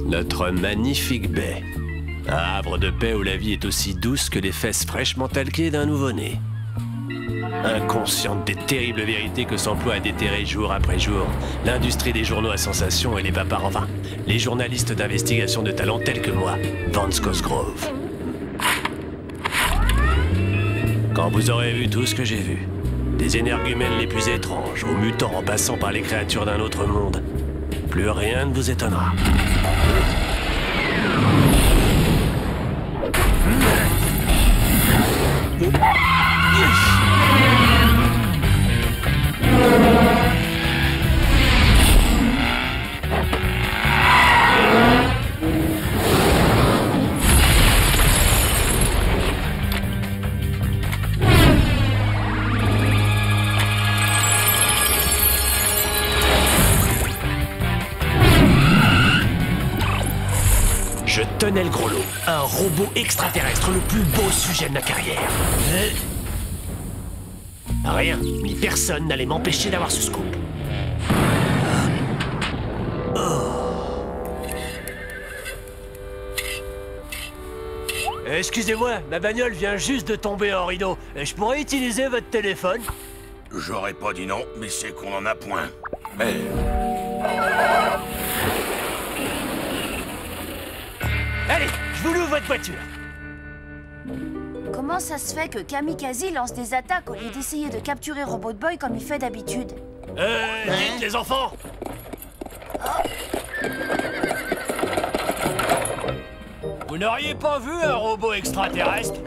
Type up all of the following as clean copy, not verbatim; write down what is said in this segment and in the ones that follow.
Notre magnifique baie. Un havre de paix où la vie est aussi douce que les fesses fraîchement talquées d'un nouveau-né. Inconsciente des terribles vérités que s'emploie à déterrer jour après jour l'industrie des journaux à sensation et les papards, enfin, les journalistes d'investigation de talent tels que moi, Vance Cosgrove. Quand vous aurez vu tout ce que j'ai vu, des énergumènes les plus étranges, aux mutants en passant par les créatures d'un autre monde, plus rien ne vous étonnera. Je tenais le gros lot, un robot extraterrestre, le plus beau sujet de ma carrière. Rien, ni personne n'allait m'empêcher d'avoir ce scoop. Excusez-moi, ma bagnole vient juste de tomber en rideau. Je pourrais utiliser votre téléphone? J'aurais pas dit non, mais c'est qu'on en a point. Mais... Allez, je vous loue votre voiture. Comment ça se fait que Kamikaze lance des attaques au lieu d'essayer de capturer Robot Boy comme il fait d'habitude? Vite les enfants! Vous n'auriez pas vu un robot extraterrestre?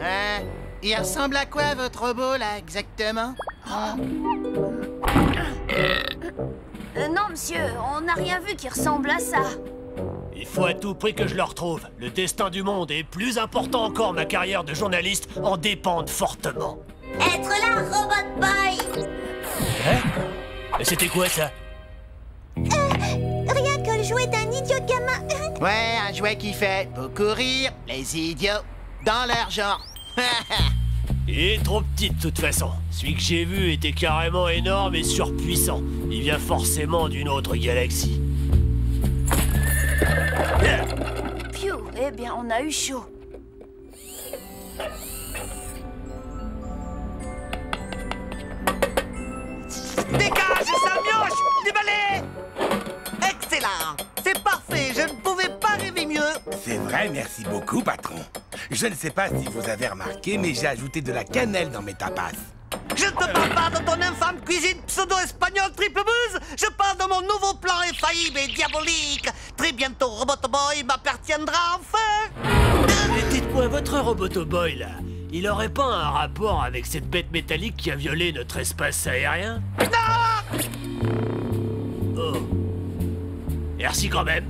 Il ressemble à quoi votre robot là exactement? Non monsieur, on n'a rien vu qui ressemble à ça. Il faut à tout prix que je le retrouve. Le destin du monde est plus important encore. Ma carrière de journaliste en dépend fortement. Être là, Robot Boy! C'était quoi ça? Rien que le jouet d'un idiot gamin. Ouais, un jouet qui fait beaucoup rire les idiots dans leur genre. Il est trop petit de toute façon. Celui que j'ai vu était carrément énorme et surpuissant. Il vient forcément d'une autre galaxie. Phew, eh bien, on a eu chaud. Dégage, Samioche! Du balai! Excellent! C'est parfait, je ne pouvais pas rêver mieux! C'est vrai, merci beaucoup, patron. Je ne sais pas si vous avez remarqué, mais j'ai ajouté de la cannelle dans mes tapas. Je ne te parle pas de ton infâme cuisine pseudo-espagnole triple buzz! Je parle de mon nouveau plan infaillible et diabolique! Très bientôt, Robot Boy m'appartiendra enfin! Mais dites-moi, votre Roboto Boy, là, il aurait pas un rapport avec cette bête métallique qui a violé notre espace aérien? Non! Oh. Merci quand même.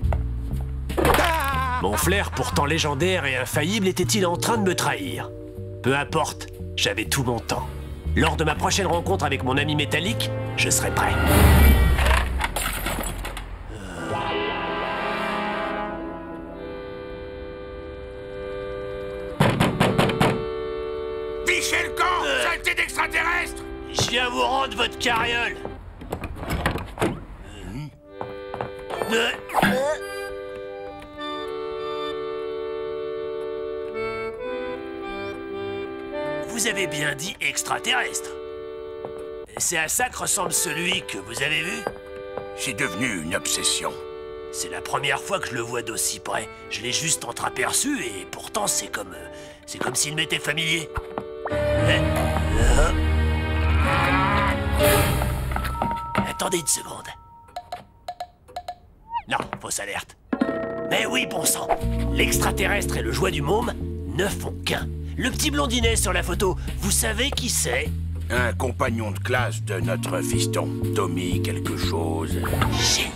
Mon flair, pourtant légendaire et infaillible, était-il en train de me trahir? Peu importe, j'avais tout mon temps. Lors de ma prochaine rencontre avec mon ami métallique, je serai prêt. Fichez le camp, saleté d'extraterrestre! Je viens vous rendre votre carriole. Vous avez bien dit extraterrestre. C'est à ça que ressemble celui que vous avez vu? C'est devenu une obsession. C'est la première fois que je le vois d'aussi près. Je l'ai juste entreaperçu et pourtant c'est comme s'il m'était familier. Attendez une seconde. Non, fausse alerte. Mais oui, bon sang. L'extraterrestre et le jouet du môme ne font qu'un. Le petit blondinet sur la photo, vous savez qui c'est? Un compagnon de classe de notre fiston, Tommy quelque chose. Génial.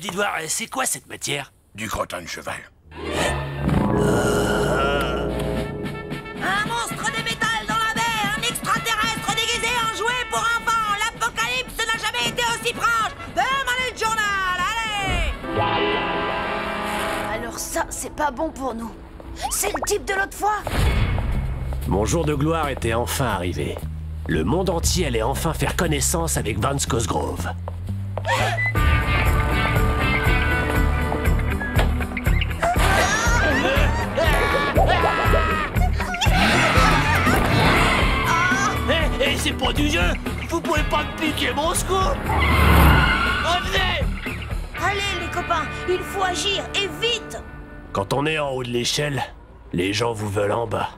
Dites voir, c'est quoi cette matière? Du crottin de cheval. Un monstre de métal dans la baie, un extraterrestre déguisé en jouet pour enfants. L'apocalypse n'a jamais été aussi proche. Demandez le journal, allez! Alors ça, c'est pas bon pour nous. C'est le type de l'autre fois. Mon jour de gloire était enfin arrivé. Le monde entier allait enfin faire connaissance avec Vance Cosgrove. Hé, c'est pas du jeu! Vous pouvez pas me piquer mon scoop! Revenez! Allez, les copains, il faut agir, et vite! Quand on est en haut de l'échelle, les gens vous veulent en bas.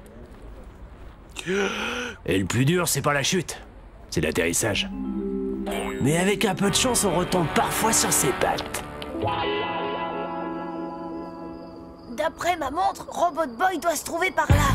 Et le plus dur, c'est pas la chute, c'est l'atterrissage. Mais avec un peu de chance, on retombe parfois sur ses pattes. D'après ma montre, Robot Boy doit se trouver par là.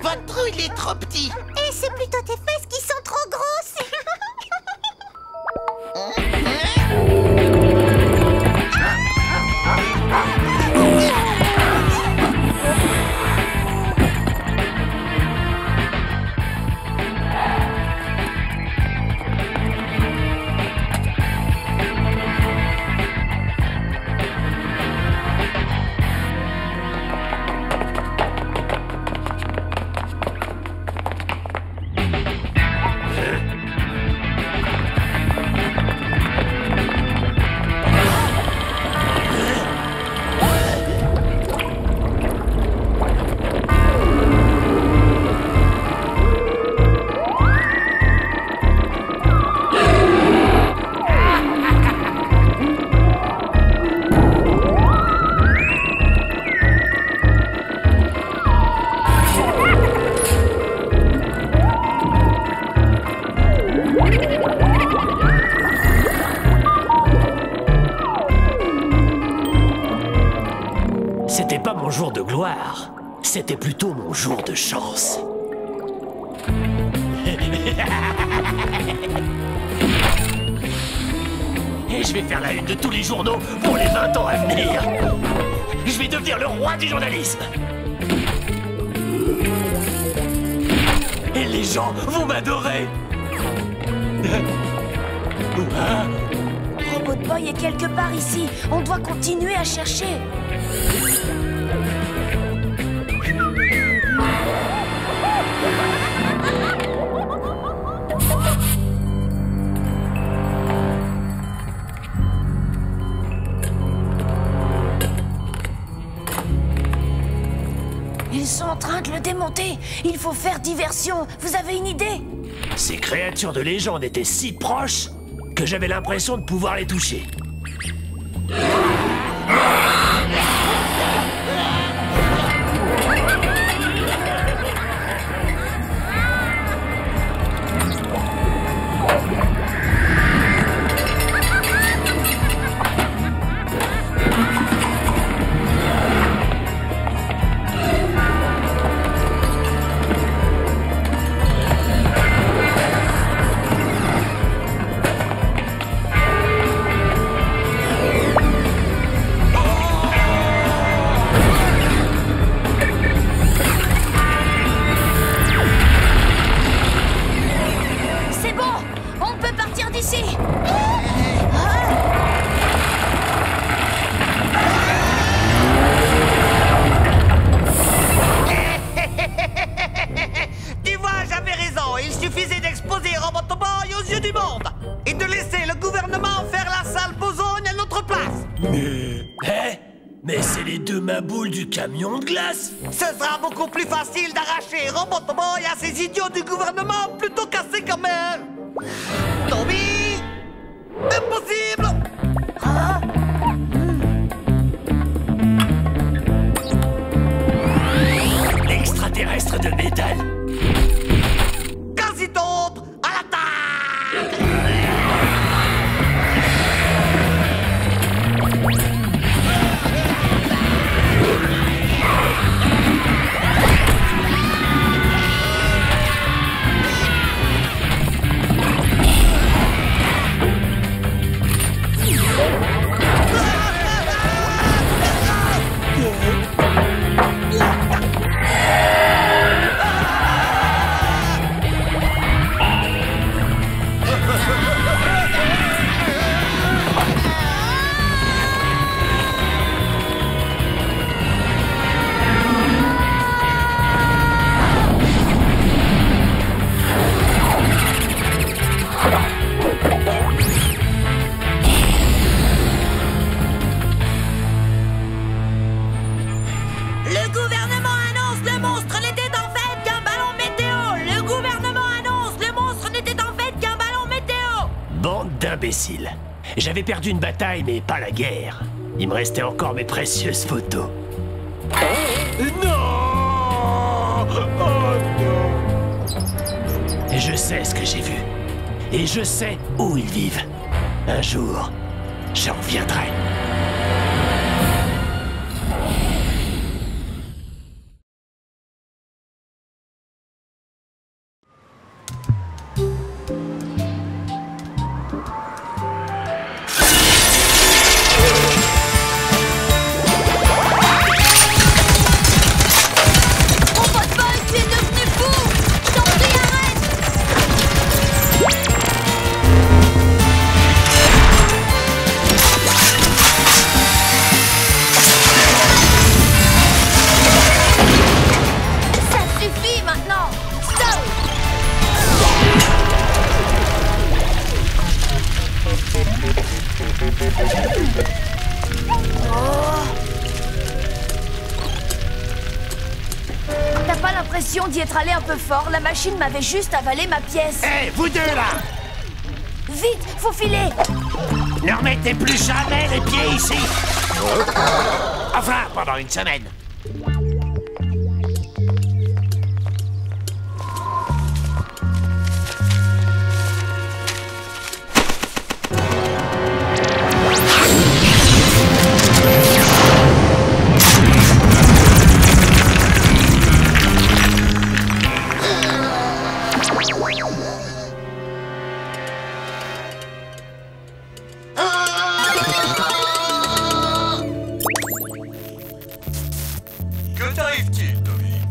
Votre trou, il est trop petit. Et c'est plutôt tes fesses qui sont trop grosses. C'était pas mon jour de gloire, c'était plutôt mon jour de chance. Et je vais faire la une de tous les journaux pour les 20 ans à venir. Je vais devenir le roi du journalisme. Et les gens vont m'adorer. Robot Boy est quelque part ici. On doit continuer à chercher. Ils sont en train de le démonter. Il faut faire diversion. Vous avez une idée? Ces créatures de légende étaient si proches que j'avais l'impression de pouvoir les toucher. Mais c'est les deux maboules du camion de glace. Ce sera beaucoup plus facile d'arracher Robot Boy à ces idiots du gouvernement plutôt qu'à ces gamins. Tommy, impossible. L'extraterrestre de métal. Quasi tombe à l'attaque. imbécile. J'avais perdu une bataille, mais pas la guerre. Il me restait encore mes précieuses photos. Non! Oh non! Je sais ce que j'ai vu. Et je sais où ils vivent. Un jour, j'en reviendrai. T'as pas l'impression d'y être allé un peu fort? La machine m'avait juste avalé ma pièce. Hé, vous deux là! Vite, faut filer! Ne remettez plus jamais les pieds ici! Enfin, pendant une semaine.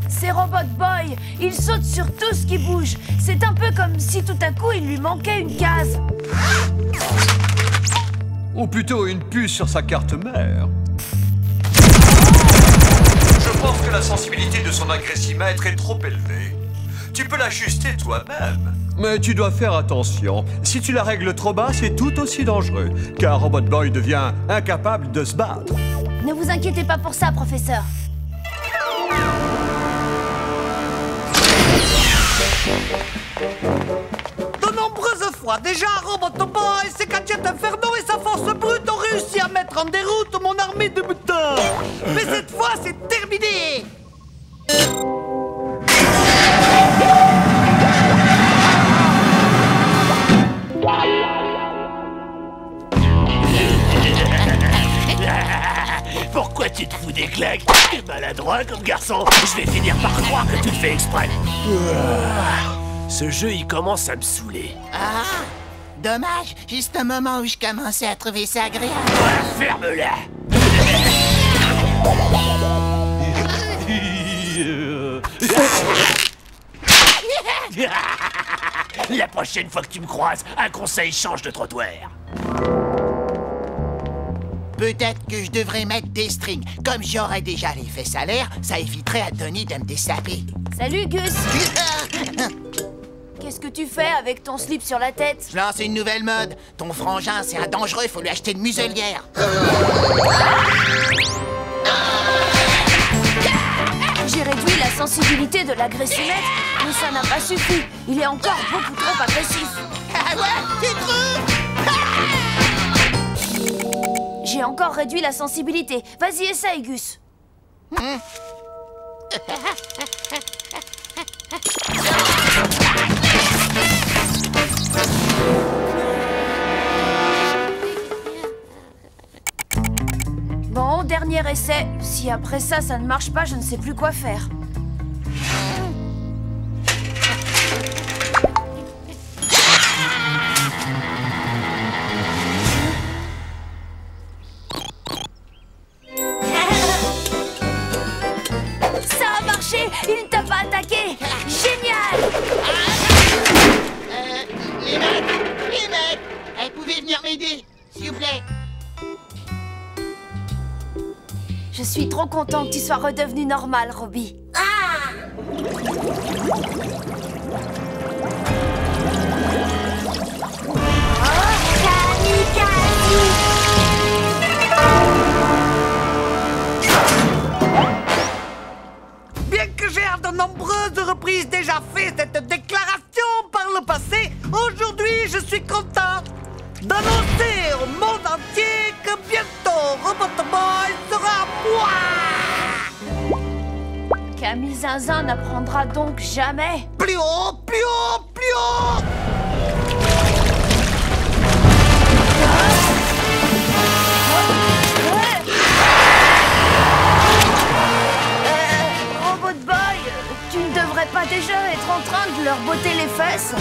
C'est Robot Boy. Il saute sur tout ce qui bouge. C'est un peu comme si tout à coup il lui manquait une case. Ou plutôt une puce sur sa carte mère. Je pense que la sensibilité de son agressimètre est trop élevée. Tu peux l'ajuster toi-même. Mais tu dois faire attention. Si tu la règles trop bas, c'est tout aussi dangereux. Car Robot Boy devient incapable de se battre. Ne vous inquiétez pas pour ça, professeur. De nombreuses fois, déjà, Robot Boy, ses gadgets infernaux et sa force brute ont réussi à mettre en déroute mon armée de mutants. Mais cette fois, c'est terminé. Pourquoi tu te fous des claques? T'es maladroit comme garçon. Je vais finir par croire que tu le fais exprès. Ce jeu, il commence à me saouler. Ah, dommage, juste un moment où je commençais à trouver ça agréable. Ferme-la! La prochaine fois que tu me croises, un conseil, change de trottoir. Peut-être que je devrais mettre des strings. Comme j'aurais déjà les fesses à l'air, ça éviterait à Tony de me dessaper. Salut, Gus. Qu'est-ce que tu fais avec ton slip sur la tête? Je lance une nouvelle mode. Ton frangin, c'est un dangereux, il faut lui acheter une muselière. J'ai réduit la sensibilité de l'agressimètre, mais ça n'a pas suffi. Il est encore beaucoup trop agressif. Ah ouais, tu trouves? J'ai encore réduit la sensibilité. Vas-y, essaye, Gus. Bon, dernier essai. Si après ça, ça ne marche pas, je ne sais plus quoi faire. Ça a marché! Il ne t'a pas attaqué! Génial! Les mecs, vous pouvez venir m'aider, s'il vous plaît. Je suis trop content que tu sois redevenu normal, Robbie. Bien que j'ai à de nombreuses reprises déjà fait cette déclaration par le passé, aujourd'hui je suis content. d'annoncer au monde entier que bientôt Robot Boy sera moi. Camille Zinzin n'apprendra donc jamais. Plus haut, plus haut, plus haut. Robot Boy, tu ne devrais pas déjà être en train de leur botter les fesses?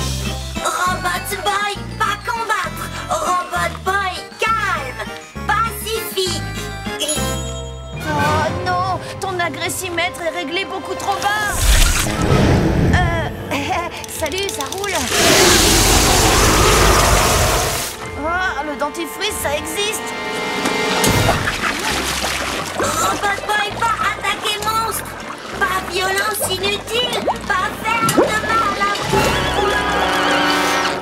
Robot Boy, pas combattre. Robot Boy, calme, pacifique. Oh non, ton agressimètre est réglé beaucoup trop bas. Salut, ça roule. Oh, le dentifrice, ça existe. Robot Boy, pas attaquer le monstre. Pas violence inutile, pas faire de mal à vous.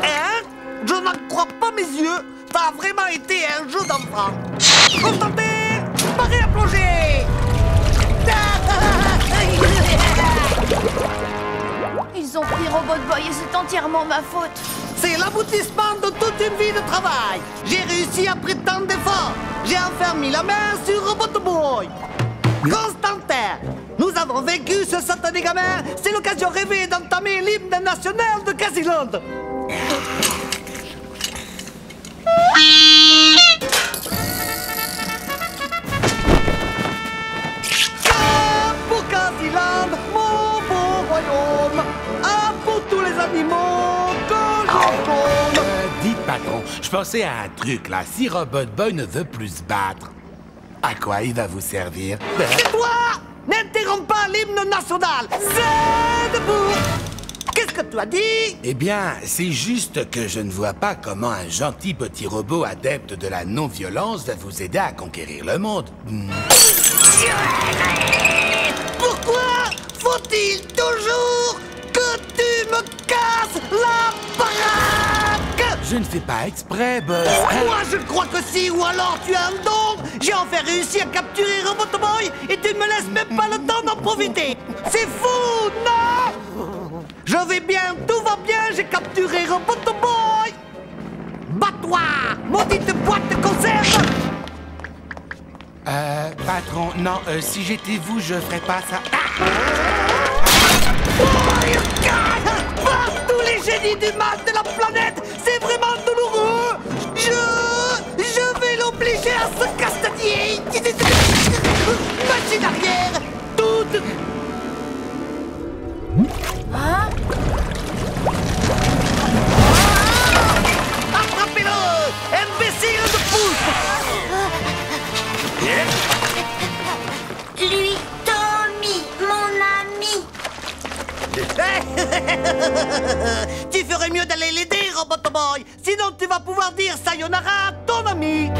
Hein? Je n'en crois pas mes yeux. Ça a vraiment été un jeu d'enfant. Constatez, paré à plonger. Ils ont pris Robot Boy et c'est entièrement ma faute. C'est l'aboutissement de toute une vie de travail. J'ai réussi après tant d'efforts. J'ai enfin mis la main sur Robot Boy. Constantin, nous avons vaincu ce satané gamin. C'est l'occasion rêvée d'entamer l'hymne national de Casiland. Pour Casiland, mon beau royaume, à pour tous les animaux que j'aime. Dites, patron, je pensais à un truc là. Si Robot Boy ne veut plus se battre, à quoi il va vous servir? Et toi, n'interromps pas l'hymne national. C'est debout. Qu'est-ce que tu as dit? Eh bien, c'est juste que je ne vois pas comment un gentil petit robot adepte de la non-violence va vous aider à conquérir le monde. Pourquoi faut-il toujours que tu me casses la baraque? Je ne fais pas exprès, boss. Moi, je crois que si, ou alors tu as un don. J'ai enfin réussi à capturer Robot Boy et tu ne me laisses même pas le temps d'en profiter. C'est fou, non? Je vais bien, tout va bien, j'ai capturé Robot Boy. Bats-toi, maudite boîte de conserve. Patron, non, si j'étais vous, je ferais pas ça. Par tous les génies du mal de la planète, c'est vraiment douloureux. Je vais l'obliger à se castagner. Machine arrière, toute. Hein? Attrapez-le, imbécile de poulpe. Lui, Tommy, mon ami. Tu ferais mieux d'aller l'aider, Robot Boy. Sinon, tu vas pouvoir dire sayonara à ton ami.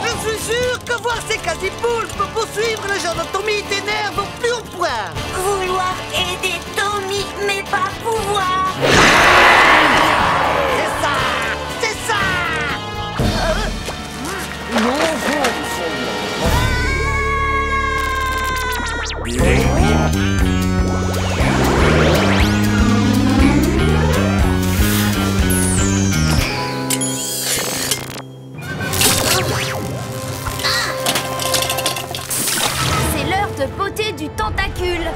Je suis sûr que voir ces quasi-poulpes poursuivre le genre de Tommy t'énerve au plus haut point. Vouloir aider Tommy, mais pas pouvoir. C'est ça, c'est ça. C'est l'heure de botter du tentacule.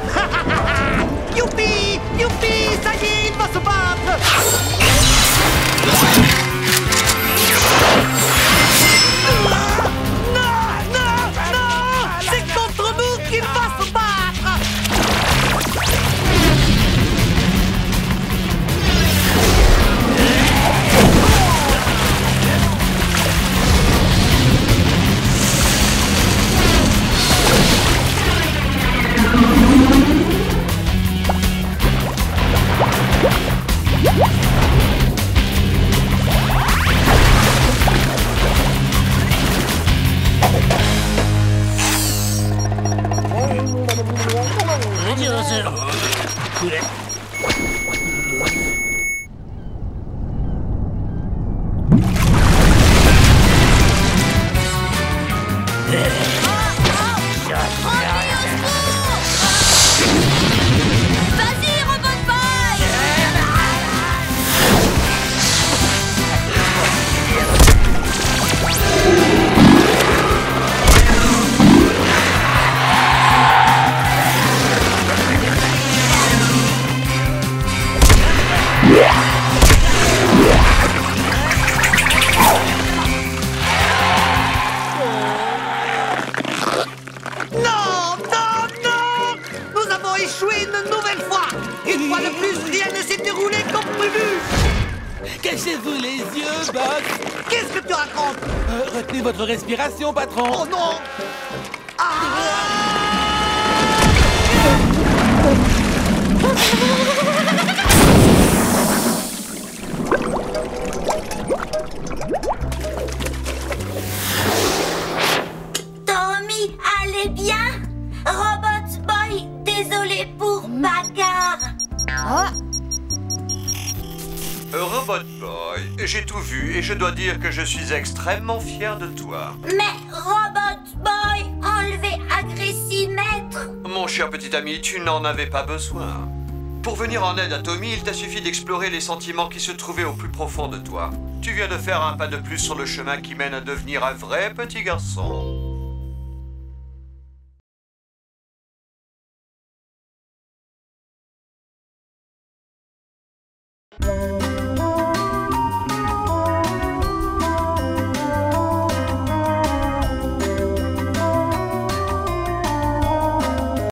Youpi, youpi, ça y est, il va se battre. qu'est-ce que tu racontes? Retenez votre respiration, patron. Oh non! Tommy, allez bien? Robot Boy, désolé pour bagarre. Robot Boy, j'ai tout vu et je dois dire que je suis extrêmement fier de toi. Mais Robot Boy, enlevez Agressimètre. Mon cher petit ami, tu n'en avais pas besoin. Pour venir en aide à Tommy, il t'a suffi d'explorer les sentiments qui se trouvaient au plus profond de toi. Tu viens de faire un pas de plus sur le chemin qui mène à devenir un vrai petit garçon.